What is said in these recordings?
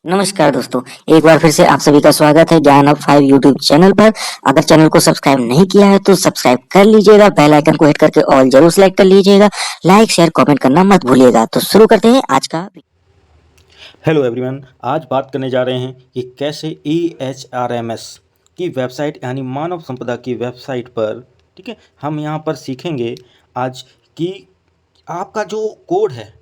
नमस्कार दोस्तों, एक बार फिर से आप सभी का स्वागत है ज्ञान ऑफ 5 यूट्यूब चैनल पर। अगर चैनल को सब्सक्राइब नहीं किया है तो सब्सक्राइब कर लीजिएगा, बेल आइकन को हिट करके ऑल जरूर सेलेक्ट कर लीजिएगा, लाइक शेयर कमेंट करना मत भूलिएगा। तो शुरू करते हैं आज का। हेलो एवरीवन, आज बात करने जा रहे हैं कि कैसे EHRMS की वेबसाइट यानी मानव संपदा की वेबसाइट पर, ठीक है, हम यहाँ पर सीखेंगे आज कि आपका जो कोड है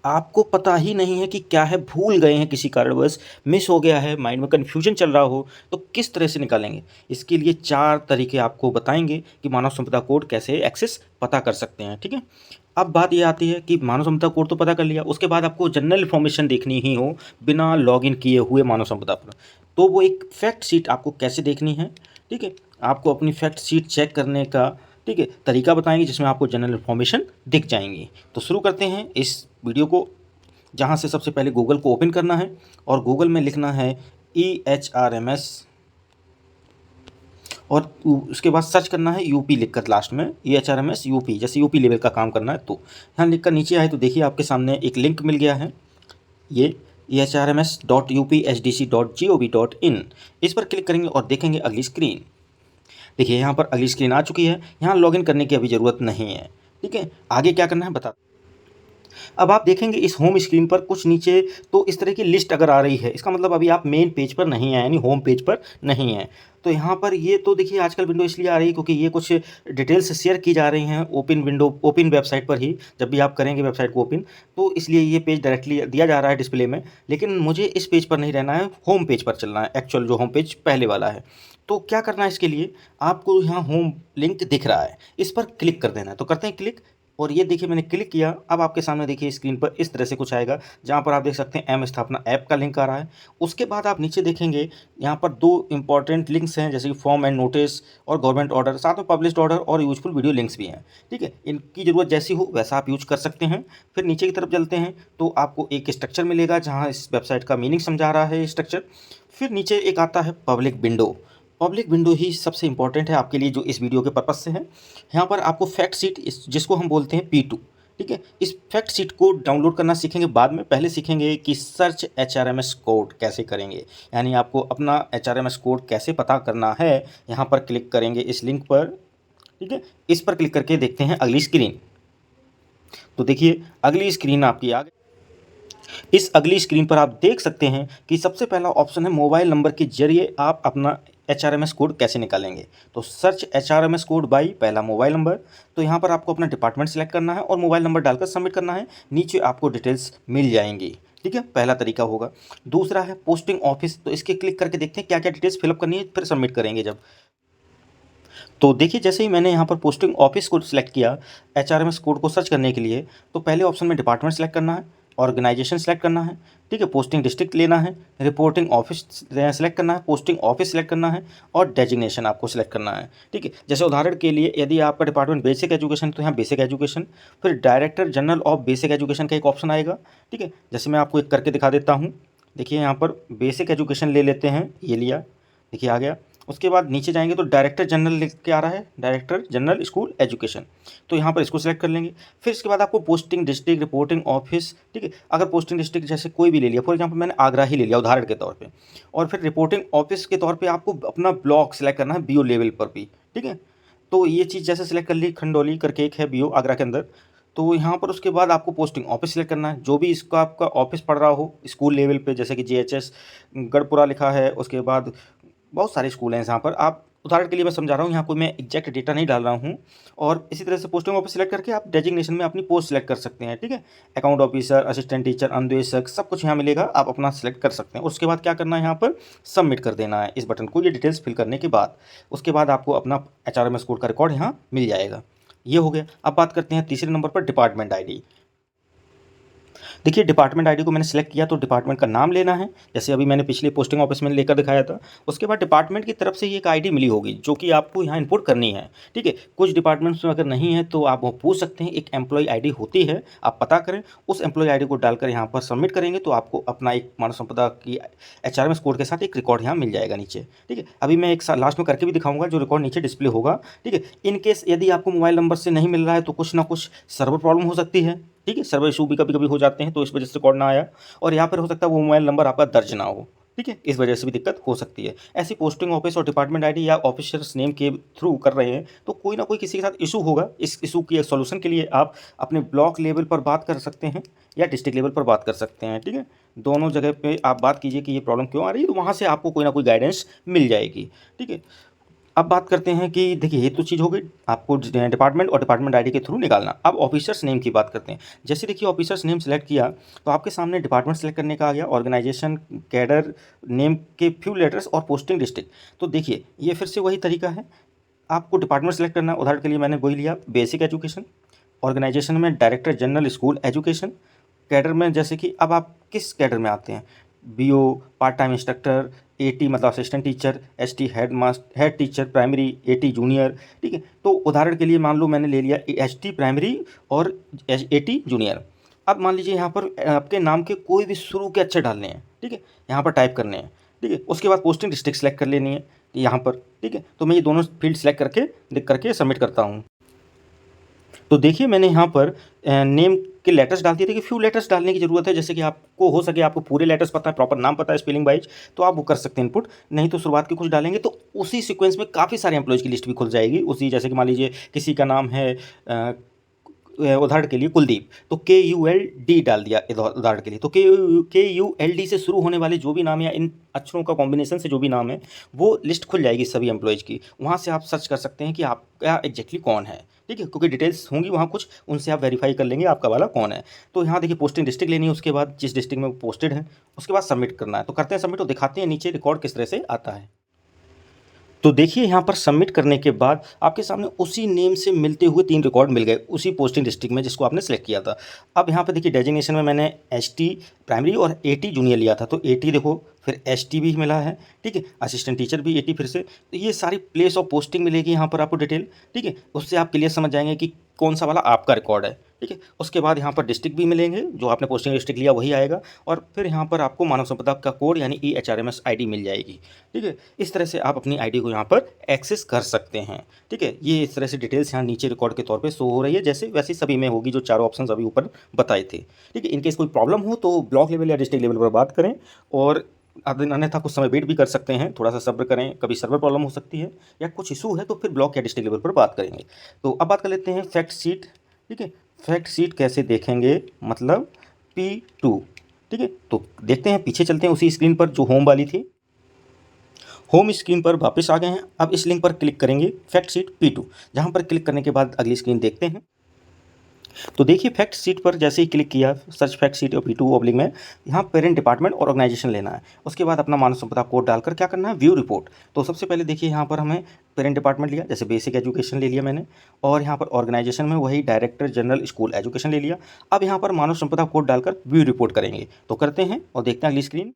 आपको पता ही नहीं है कि क्या है, भूल गए हैं, किसी कारणवश मिस हो गया है, माइंड में कन्फ्यूजन चल रहा हो, तो किस तरह से निकालेंगे। इसके लिए 4 तरीके आपको बताएंगे कि मानव संपदा कोड कैसे एक्सेस पता कर सकते हैं। ठीक है, अब बात ये आती है कि मानव संपदा कोड तो पता कर लिया, उसके बाद आपको जनरल इन्फॉर्मेशन देखनी ही हो बिना लॉगिन किए हुए मानव संपदा पर, तो वो एक फैक्ट शीट आपको कैसे देखनी है। ठीक है, आपको अपनी फैक्ट शीट चेक करने का, ठीक है, तरीका बताएंगे जिसमें आपको जनरल इन्फॉर्मेशन दिख जाएंगी। तो शुरू करते हैं इस वीडियो को, जहाँ से सबसे पहले गूगल को ओपन करना है और गूगल में लिखना है EHRMS और उसके बाद सर्च करना है यूपी लिखकर लास्ट में, EHRMS यूपी, जैसे यूपी लेवल का काम करना है। तो यहाँ लिखकर नीचे आए तो देखिए आपके सामने एक लिंक मिल गया है, ये ehrms.upsdc.gov.in। इस पर क्लिक करेंगे और देखेंगे अगली स्क्रीन। देखिए यहाँ पर अगली स्क्रीन आ चुकी है, यहाँ लॉगिन करने की अभी ज़रूरत नहीं है। ठीक है, आगे क्या करना है बता। अब आप देखेंगे इस होम स्क्रीन पर कुछ नीचे तो इस तरह की लिस्ट अगर आ रही है, इसका मतलब अभी आप मेन पेज पर नहीं हैं, यानी होम पेज पर नहीं हैं। तो यहाँ पर ये तो देखिए आजकल विंडो इसलिए आ रही है क्योंकि ये कुछ डिटेल्स शेयर की जा रही हैं ओपन विंडो, ओपन वेबसाइट पर ही। जब भी आप करेंगे वेबसाइट को ओपन, तो इसलिए ये पेज डायरेक्टली दिया जा रहा है डिस्प्ले में। लेकिन मुझे इस पेज पर नहीं रहना है, होम पेज पर चलना है, एक्चुअल जो होम पेज पहले वाला है। तो क्या करना है इसके लिए, आपको यहाँ होम लिंक दिख रहा है, इस पर क्लिक कर देना है। तो करते हैं क्लिक, और ये देखिए मैंने क्लिक किया। अब आपके सामने देखिए स्क्रीन पर इस तरह से कुछ आएगा, जहाँ पर आप देख सकते हैं एम स्थापना ऐप का लिंक आ रहा है। उसके बाद आप नीचे देखेंगे यहाँ पर 2 इंपॉर्टेंट लिंक्स हैं, जैसे कि फॉर्म एंड नोटिस और गवर्नमेंट ऑर्डर, साथ में पब्लिश्ड ऑर्डर और यूजफुल वीडियो लिंक्स भी हैं। ठीक है, इनकी ज़रूरत जैसी हो वैसा आप यूज कर सकते हैं। फिर नीचे की तरफ चलते हैं तो आपको एक स्ट्रक्चर मिलेगा, जहाँ इस वेबसाइट का मीनिंग समझा रहा है स्ट्रक्चर। फिर नीचे एक आता है पब्लिक विंडो। पब्लिक विंडो ही सबसे इंपॉर्टेंट है आपके लिए, जो इस वीडियो के पर्पज़ से है। यहाँ पर आपको फैक्ट शीट, जिसको हम बोलते हैं P2, ठीक है, इस फैक्ट शीट को डाउनलोड करना सीखेंगे बाद में। पहले सीखेंगे कि सर्च HRMS कोड कैसे करेंगे, यानी आपको अपना HRMS कोड कैसे पता करना है। यहाँ पर क्लिक करेंगे इस लिंक पर, ठीक है, इस पर क्लिक करके देखते हैं अगली स्क्रीन। तो देखिए अगली स्क्रीन आपकी आ गई। इस अगली स्क्रीन पर आप देख सकते हैं कि सबसे पहला ऑप्शन है मोबाइल नंबर के जरिए आप अपना HRMS कोड कैसे निकालेंगे। तो सर्च HRMS कोड बाई पहला मोबाइल नंबर। तो यहाँ पर आपको अपना डिपार्टमेंट सेलेक्ट करना है और मोबाइल नंबर डालकर सबमिट करना है, नीचे आपको डिटेल्स मिल जाएंगी। ठीक है, पहला तरीका होगा। दूसरा है पोस्टिंग ऑफिस, तो इसके क्लिक करके देखते हैं क्या क्या डिटेल्स फिलअप करनी है, फिर सबमिट करेंगे जब। तो देखिए जैसे ही मैंने यहाँ पर पोस्टिंग ऑफिस को सिलेक्ट किया HRMS कोड को सर्च करने के लिए, तो पहले ऑप्शन में डिपार्टमेंट सेलेक्ट करना है, ऑर्गेनाइजेशन सेलेक्ट करना है, ठीक है, पोस्टिंग डिस्ट्रिक्ट लेना है, रिपोर्टिंग ऑफिस सेलेक्ट करना है, पोस्टिंग ऑफिस सेलेक्ट करना है और डेजिग्नेशन आपको सेलेक्ट करना है। ठीक है, जैसे उदाहरण के लिए यदि आपका डिपार्टमेंट बेसिक एजुकेशन, तो यहाँ बेसिक एजुकेशन। फिर director general of basic education का एक ऑप्शन आएगा। ठीक है, जैसे मैं आपको एक करके दिखा देता हूँ। देखिए यहाँ पर बेसिक एजुकेशन ले लेते हैं, ये लिया, देखिए आ गया। उसके बाद नीचे जाएंगे तो डायरेक्टर जनरल लिख के आ रहा है, डायरेक्टर जनरल स्कूल एजुकेशन, तो यहाँ पर इसको सेलेक्ट कर लेंगे। फिर इसके बाद आपको पोस्टिंग डिस्ट्रिक्ट, रिपोर्टिंग ऑफिस, ठीक है, अगर पोस्टिंग डिस्ट्रिक्ट जैसे कोई भी ले लिया, फॉर एग्जांपल मैंने आगरा ही ले लिया उदाहरण के तौर पे, और फिर रिपोर्टिंग ऑफिस के तौर पे आपको अपना ब्लॉक सेलेक्ट करना है BO लेवल पर भी। ठीक है, तो ये चीज़ जैसे सेलेक्ट कर ली, खंडौली करके एक है BO आगरा के अंदर। तो यहाँ पर उसके बाद आपको पोस्टिंग ऑफिस सेलेक्ट करना है, जो भी इसका आपका ऑफिस पड़ रहा हो स्कूल लेवल पे, जैसे कि JHS गढ़पुरा लिखा है। उसके बाद बहुत सारे स्कूल हैं जहाँ पर आप, उदाहरण के लिए मैं समझा रहा हूँ, यहाँ कोई मैं एग्जैक्ट डेटा नहीं डाल रहा हूँ। और इसी तरह से पोस्टिंग ऑफिस सेलेक्ट करके आप डेजिग्नेशन में अपनी पोस्ट सेलेक्ट कर सकते हैं। ठीक है, अकाउंट ऑफिसर, असिस्टेंट टीचर, अनुदेशक, सब कुछ यहाँ मिलेगा, आप अपना सेलेक्ट कर सकते हैं। उसके बाद क्या करना है, यहाँ पर सबमिट कर देना है इस बटन को, ये डिटेल्स फिल करने के बाद। उसके बाद आपको अपना HRMS कोड का रिकॉर्ड यहाँ मिल जाएगा। ये हो गया। अब बात करते हैं तीसरे नंबर पर डिपार्टमेंट ID। देखिए डिपार्टमेंट आईडी को मैंने सेलेक्ट किया, तो डिपार्टमेंट का नाम लेना है, जैसे अभी मैंने पिछले पोस्टिंग ऑफिस में लेकर दिखाया था। उसके बाद डिपार्टमेंट की तरफ से ही एक आईडी मिली होगी जो कि आपको यहाँ इनपुट करनी है। ठीक है, कुछ डिपार्टमेंट्स में अगर नहीं है तो आप वो पूछ सकते हैं, एक एम्प्लॉय आईडी होती है, आप पता करें। उस एम्प्लॉय आईडी को डालकर यहाँ पर सबमिट करेंगे तो आपको अपना एक मानव संपदा की HRMS कोड के साथ एक रिकॉर्ड यहाँ मिल जाएगा नीचे। ठीक है, अभी मैं एक लास्ट में करके भी दिखाऊंगा, जो रिकॉर्ड नीचे डिस्प्ले होगा। ठीक है, इन केस यदि आपको मोबाइल नंबर से नहीं मिल रहा है तो कुछ ना कुछ सर्वर प्रॉब्लम हो सकती है। ठीक है, सर्वर इशू भी कभी कभी हो जाते हैं, तो इस वजह से रिकॉर्ड ना आया। और यहाँ पर हो सकता है वो मोबाइल नंबर आपका दर्ज ना हो, ठीक है, इस वजह से भी दिक्कत हो सकती है। ऐसी पोस्टिंग ऑफिस और डिपार्टमेंट आईडी या ऑफिसर्स नेम के थ्रू कर रहे हैं तो कोई ना कोई किसी के साथ इशू होगा। इस इशू के सॉल्यूशन के लिए आप अपने ब्लॉक लेवल पर बात कर सकते हैं या डिस्ट्रिक्ट लेवल पर बात कर सकते हैं, ठीक है। दोनों जगह पे आप बात कीजिए कि ये प्रॉब्लम क्यों आ रही है, तो वहाँ से आपको कोई ना कोई गाइडेंस मिल जाएगी, ठीक है। अब बात करते हैं कि देखिए ये तो चीज़ हो गई आपको डिपार्टमेंट और डिपार्टमेंट आईडी के थ्रू निकालना। अब ऑफिसर्स नेम की बात करते हैं। जैसे देखिए ऑफिसर्स नेम सेलेक्ट किया तो आपके सामने डिपार्टमेंट सेलेक्ट करने का आ गया, ऑर्गेनाइजेशन, कैडर नेम के फ्यू लेटर्स और पोस्टिंग डिस्ट्रिक्ट। तो देखिए ये फिर से वही तरीका है, आपको डिपार्टमेंट सेलेक्ट करना। उदाहरण के लिए मैंने वही लिया, बेसिक एजुकेशन। ऑर्गेनाइजेशन में director general school education. Cadre में जैसे कि अब आप किस कैडर में आते हैं, BO, part time instructor, AT मतलब assistant teacher, ST head teacher primary, AT junior, ठीक है। तो उदाहरण के लिए मान लो मैंने ले लिया एसटी प्राइमरी और एटी जूनियर। अब मान लीजिए यहाँ पर आपके नाम के कोई भी शुरू के अक्षर डालने हैं, ठीक है, यहाँ पर टाइप करने हैं, ठीक है। उसके बाद पोस्टिंग डिस्ट्रिक्ट सेलेक्ट कर लेनी है यहाँ पर, ठीक है। तो मैं ये दोनों फील्ड सेलेक्ट करके लिख करके सबमिट करता हूँ। तो देखिए मैंने यहाँ पर नेम के लेटर्स डाल दिए थे कि फ्यू लेटर्स डालने की ज़रूरत है, जैसे कि आपको हो सके आपको पूरे लेटर्स पता है, प्रॉपर नाम पता है स्पेलिंग वाइज, तो आप वो कर सकते हैं इनपुट। नहीं तो शुरुआत के कुछ डालेंगे तो उसी सीक्वेंस में काफ़ी सारे एम्प्लॉयज़ की लिस्ट भी खुल जाएगी उसी, जैसे कि मान लीजिए किसी का नाम है उदाहरण के लिए कुलदीप, तो KULD डाल दिया उदाहरण के लिए। तो KULD से शुरू होने वाले जो भी नाम या इन अक्षरों का कॉम्बिनेशन से जो भी नाम है वो लिस्ट खुल जाएगी सभी एम्प्लॉयज़ की। वहाँ से आप सर्च कर सकते हैं कि आपका एग्जैक्टली कौन है, ठीक है, क्योंकि डिटेल्स होंगी वहाँ कुछ, उनसे आप वेरीफाई कर लेंगे आपका वाला कौन है। तो यहाँ देखिए पोस्टिंग डिस्ट्रिक्ट लेनी है, उसके बाद जिस डिस्ट्रिक्ट में वो पोस्टेड है, उसके बाद सबमिट करना है। तो करते हैं सबमिट और दिखाते हैं नीचे रिकॉर्ड किस तरह से आता है। तो देखिए यहाँ पर सबमिट करने के बाद आपके सामने उसी नेम से मिलते हुए 3 रिकॉर्ड मिल गए उसी पोस्टिंग डिस्ट्रिक्ट में जिसको आपने सेलेक्ट किया था। अब यहाँ पर देखिए डेजिग्नेशन में मैंने एसटी प्राइमरी और एटी जूनियर लिया था, तो एटी देखो, फिर एसटी भी मिला है, ठीक है, असिस्टेंट टीचर भी एटी फिर से। तो ये सारी प्लेस ऑफ पोस्टिंग मिलेगी यहाँ पर आपको डिटेल, ठीक है। उससे आप क्लियर समझ जाएंगे कि कौन सा वाला आपका रिकॉर्ड है, ठीक है। उसके बाद यहाँ पर डिस्ट्रिक्ट भी मिलेंगे, जो आपने पोस्टिंग डिस्ट्रिक्ट लिया वही आएगा। और फिर यहाँ पर आपको मानव संपदा का कोड यानी EHRMS ID मिल जाएगी, ठीक है। इस तरह से आप अपनी आईडी को यहाँ पर एक्सेस कर सकते हैं, ठीक है। ये इस तरह से डिटेल्स यहाँ नीचे रिकॉर्ड के तौर पे शो हो रही है, जैसे वैसे सभी में होगी जो चारों ऑप्शन अभी ऊपर बताए थे, ठीक है। इनकेस कोई प्रॉब्लम हो तो ब्लॉक लेवल या डिस्ट्रिक्ट लेवल पर बात करें, और अन्यथा कुछ समय वेट भी कर सकते हैं, थोड़ा सा सब्र करें, कभी सर्वर प्रॉब्लम हो सकती है या कुछ इशू है तो फिर ब्लॉक या डिस्ट्रिक्ट लेवल पर बात करेंगे। तो अब बात कर लेते हैं फैक्ट शीट, ठीक है। फैक्ट शीट कैसे देखेंगे, मतलब P2, ठीक है। तो देखते हैं, पीछे चलते हैं उसी स्क्रीन पर जो होम वाली थी। होम स्क्रीन पर वापस आ गए हैं। अब इस लिंक पर क्लिक करेंगे फैक्ट शीट P2, जहाँ पर क्लिक करने के बाद अगली स्क्रीन देखते हैं। तो देखिए फैक्ट शीट पर जैसे ही क्लिक किया, सर्च फैक्ट शीट और P2 ओब्लिक में यहाँ पेरेंट डिपार्टमेंट और ऑर्गेनाइजेशन लेना है। उसके बाद अपना मानव संपदा कोड डालकर क्या करना है, व्यू रिपोर्ट। तो सबसे पहले देखिए यहाँ पर हमें पेरेंट डिपार्टमेंट लिया, जैसे बेसिक एजुकेशन ले लिया मैंने, और यहाँ पर ऑर्गेनाइजेशन में वही डायरेक्टर जनरल स्कूल एजुकेशन ले लिया। अब यहाँ पर मानव संपदा कोड डालकर व्यू रिपोर्ट करेंगे। तो करते हैं और देखते हैं अगली स्क्रीन।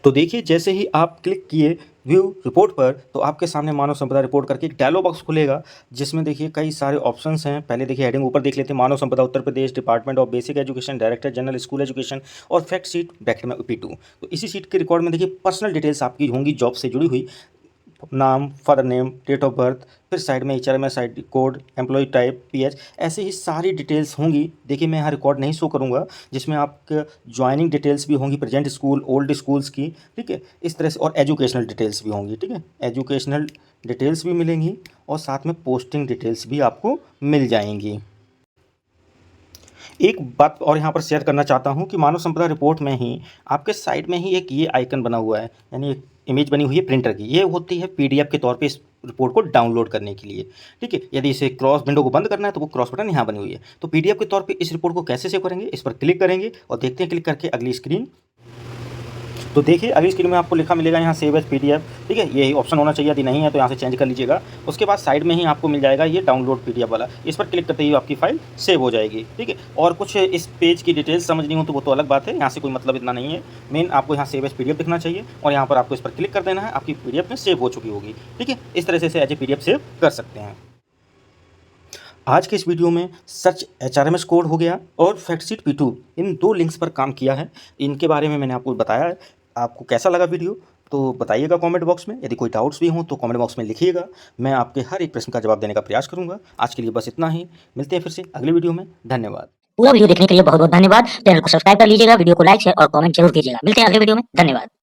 तो देखिए जैसे ही आप क्लिक किए व्यू रिपोर्ट पर, तो आपके सामने मानव संपदा रिपोर्ट करके एक डायलॉग बॉक्स खुलेगा, जिसमें देखिए कई सारे ऑप्शंस हैं। पहले देखिए हेडिंग ऊपर देख लेते हैं, मानव संपदा Uttar Pradesh, department of basic education, director general school education, और फैक्ट शीट ब्रैकेट में P2। तो इसी शीट के रिकॉर्ड में देखिए पर्सनल डिटेल्स आपकी होंगी जॉब से जुड़ी हुई, नाम, father name, date of birth, फिर साइड में HRMS ID code, employ type, PH, ऐसे ही सारी डिटेल्स होंगी। देखिए मैं यहाँ रिकॉर्ड नहीं शो करूँगा, जिसमें आपके ज्वाइनिंग डिटेल्स भी होंगी, प्रेजेंट स्कूल, ओल्ड स्कूल्स की, ठीक है, इस तरह से। और एजुकेशनल डिटेल्स भी होंगी, ठीक है, एजुकेशनल डिटेल्स भी मिलेंगी, और साथ में पोस्टिंग डिटेल्स भी आपको मिल जाएंगी। एक बात और यहाँ पर शेयर करना चाहता हूँ कि मानव संपदा रिपोर्ट में ही आपके साइड में ही एक ये आइकन बना हुआ है, यानी एक इमेज बनी हुई है प्रिंटर की। ये होती है PDF के तौर पे इस रिपोर्ट को डाउनलोड करने के लिए, ठीक है। यदि इसे क्रॉस विंडो को बंद करना है तो वो क्रॉस बटन यहाँ बनी हुई है। तो PDF के तौर पे इस रिपोर्ट को कैसे सेव करेंगे, इस पर क्लिक करेंगे और देखते हैं क्लिक करके अगली स्क्रीन। तो देखिए अगली स्क्रीन में आपको लिखा मिलेगा यहाँ सेव एज PDF, ठीक है। यही ऑप्शन होना चाहिए, यदि नहीं है तो यहाँ से चेंज कर लीजिएगा। उसके बाद साइड में ही आपको मिल जाएगा ये डाउनलोड PDF वाला, इस पर क्लिक करते ही आपकी फाइल सेव हो जाएगी, ठीक है। और कुछ इस पेज की डिटेल्स समझनी हो तो वो तो अलग बात है, यहाँ से कोई मतलब इतना नहीं है। मेन आपको यहाँ सेव एज PDF दिखना चाहिए और यहाँ पर आपको इस पर क्लिक कर देना है, आपकी PDF में सेव हो चुकी होगी, ठीक है। इस तरह से एज ए PDF सेव कर सकते हैं। आज के इस वीडियो में सर्च HRMS कोड हो गया और फैक्ट शीट P2, इन 2 लिंक्स पर काम किया है। इनके बारे में मैंने आपको बताया है। आपको कैसा लगा वीडियो तो बताइएगा कमेंट बॉक्स में। यदि कोई डाउट्स भी हों तो कमेंट बॉक्स में लिखिएगा, मैं आपके हर एक प्रश्न का जवाब देने का प्रयास करूंगा। आज के लिए बस इतना ही, मिलते हैं फिर से अगले वीडियो में। धन्यवाद। पूरा वीडियो देखने के लिए बहुत बहुत धन्यवाद। चैनल को सब्सक्राइब कर लीजिएगा, वीडियो को लाइक शेयर और कमेंट जरूर कीजिएगा। मिलते हैं अगले वीडियो में, धन्यवाद।